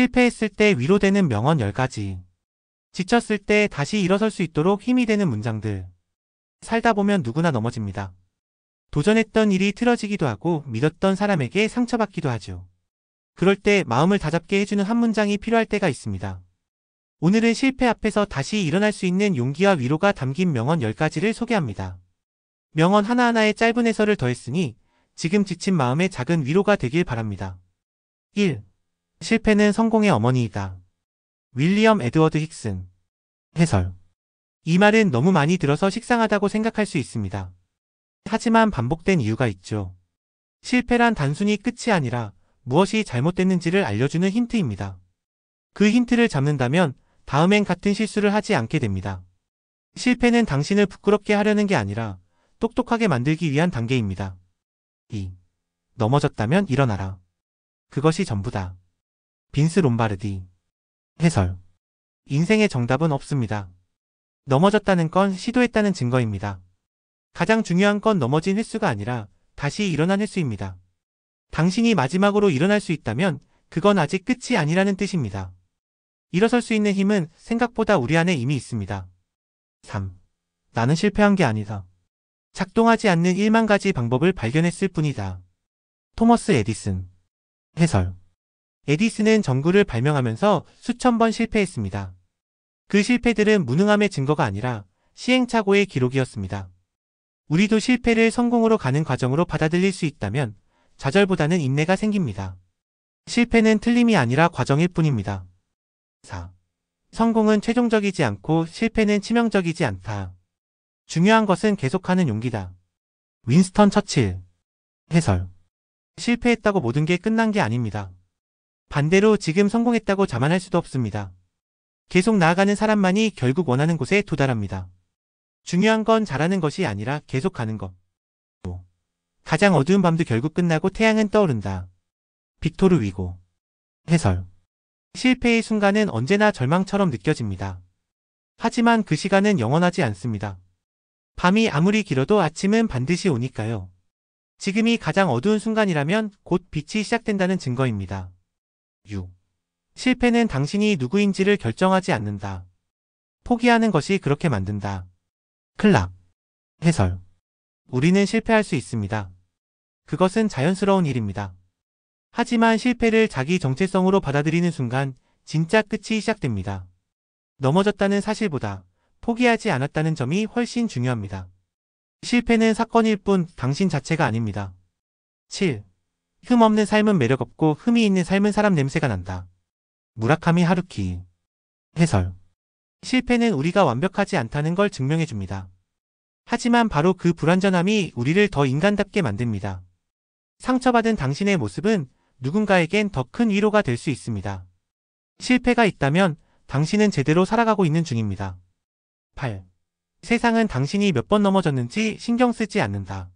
실패했을 때 위로되는 명언 10가지. 지쳤을 때 다시 일어설 수 있도록 힘이 되는 문장들. 살다 보면 누구나 넘어집니다. 도전했던 일이 틀어지기도 하고 믿었던 사람에게 상처받기도 하죠. 그럴 때 마음을 다잡게 해주는 한 문장이 필요할 때가 있습니다. 오늘은 실패 앞에서 다시 일어날 수 있는 용기와 위로가 담긴 명언 10가지를 소개합니다. 명언 하나하나에 짧은 해설을 더했으니 지금 지친 마음에 작은 위로가 되길 바랍니다. 1. 실패는 성공의 어머니이다. 윌리엄 에드워드 힉슨. 해설. 이 말은 너무 많이 들어서 식상하다고 생각할 수 있습니다. 하지만 반복된 이유가 있죠. 실패란 단순히 끝이 아니라 무엇이 잘못됐는지를 알려주는 힌트입니다. 그 힌트를 잡는다면 다음엔 같은 실수를 하지 않게 됩니다. 실패는 당신을 부끄럽게 하려는 게 아니라 똑똑하게 만들기 위한 단계입니다. 2. 넘어졌다면 일어나라. 그것이 전부다. 빈스 롬바르디. 해설. 인생의 정답은 없습니다. 넘어졌다는 건 시도했다는 증거입니다. 가장 중요한 건 넘어진 횟수가 아니라 다시 일어난 횟수입니다. 당신이 마지막으로 일어날 수 있다면 그건 아직 끝이 아니라는 뜻입니다. 일어설 수 있는 힘은 생각보다 우리 안에 이미 있습니다. 3. 나는 실패한 게 아니다. 작동하지 않는 1만 가지 방법을 발견했을 뿐이다. 토머스 에디슨. 해설. 에디슨은 전구를 발명하면서 수천 번 실패했습니다. 그 실패들은 무능함의 증거가 아니라 시행착오의 기록이었습니다. 우리도 실패를 성공으로 가는 과정으로 받아들일 수 있다면 좌절보다는 인내가 생깁니다. 실패는 틀림이 아니라 과정일 뿐입니다. 4. 성공은 최종적이지 않고 실패는 치명적이지 않다. 중요한 것은 계속하는 용기다. 윈스턴 처칠. 해설. 실패했다고 모든 게 끝난 게 아닙니다. 반대로 지금 성공했다고 자만할 수도 없습니다. 계속 나아가는 사람만이 결국 원하는 곳에 도달합니다. 중요한 건 잘하는 것이 아니라 계속 가는 것. 가장 어두운 밤도 결국 끝나고 태양은 떠오른다. 빅토르 위고. 해설. 실패의 순간은 언제나 절망처럼 느껴집니다. 하지만 그 시간은 영원하지 않습니다. 밤이 아무리 길어도 아침은 반드시 오니까요. 지금이 가장 어두운 순간이라면 곧 빛이 시작된다는 증거입니다. 6. 실패는 당신이 누구인지를 결정하지 않는다. 포기하는 것이 그렇게 만든다. 클락. 해설. 우리는 실패할 수 있습니다. 그것은 자연스러운 일입니다. 하지만 실패를 자기 정체성으로 받아들이는 순간 진짜 끝이 시작됩니다. 넘어졌다는 사실보다 포기하지 않았다는 점이 훨씬 중요합니다. 실패는 사건일 뿐 당신 자체가 아닙니다. 7. 흠 없는 삶은 매력 없고 흠이 있는 삶은 사람 냄새가 난다. 무라카미 하루키. 해설. 실패는 우리가 완벽하지 않다는 걸 증명해 줍니다. 하지만 바로 그 불완전함이 우리를 더 인간답게 만듭니다. 상처받은 당신의 모습은 누군가에겐 더 큰 위로가 될 수 있습니다. 실패가 있다면 당신은 제대로 살아가고 있는 중입니다. 8. 세상은 당신이 몇 번 넘어졌는지 신경 쓰지 않는다.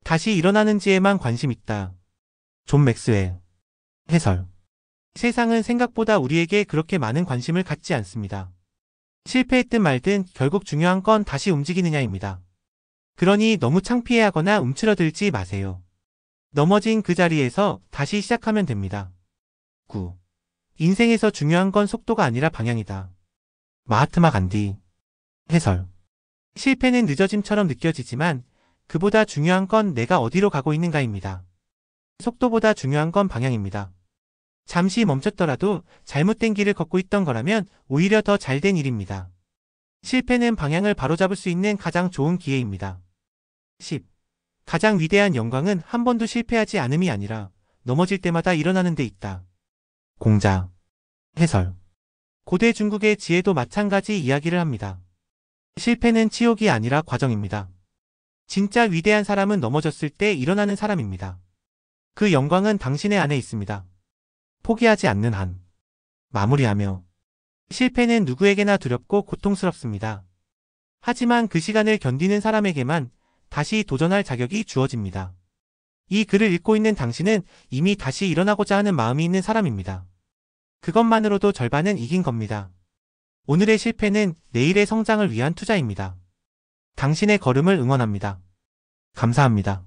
다시 일어나는지에만 관심 있다. 존 맥스웰. 해설. 세상은 생각보다 우리에게 그렇게 많은 관심을 갖지 않습니다. 실패했든 말든 결국 중요한 건 다시 움직이느냐입니다. 그러니 너무 창피해하거나 움츠러들지 마세요. 넘어진 그 자리에서 다시 시작하면 됩니다. 9. 인생에서 중요한 건 속도가 아니라 방향이다. 마하트마 간디. 해설. 실패는 늦어짐처럼 느껴지지만 그보다 중요한 건 내가 어디로 가고 있는가입니다. 속도보다 중요한 건 방향입니다. 잠시 멈췄더라도 잘못된 길을 걷고 있던 거라면 오히려 더 잘된 일입니다. 실패는 방향을 바로잡을 수 있는 가장 좋은 기회입니다. 10. 가장 위대한 영광은 한 번도 실패하지 않음이 아니라 넘어질 때마다 일어나는 데 있다. 공자. 해설. 고대 중국의 지혜도 마찬가지 이야기를 합니다. 실패는 치욕이 아니라 과정입니다. 진짜 위대한 사람은 넘어졌을 때 일어나는 사람입니다. 그 영광은 당신의 안에 있습니다. 포기하지 않는 한. 마무리하며. 실패는 누구에게나 두렵고 고통스럽습니다. 하지만 그 시간을 견디는 사람에게만 다시 도전할 자격이 주어집니다. 이 글을 읽고 있는 당신은 이미 다시 일어나고자 하는 마음이 있는 사람입니다. 그것만으로도 절반은 이긴 겁니다. 오늘의 실패는 내일의 성장을 위한 투자입니다. 당신의 걸음을 응원합니다. 감사합니다.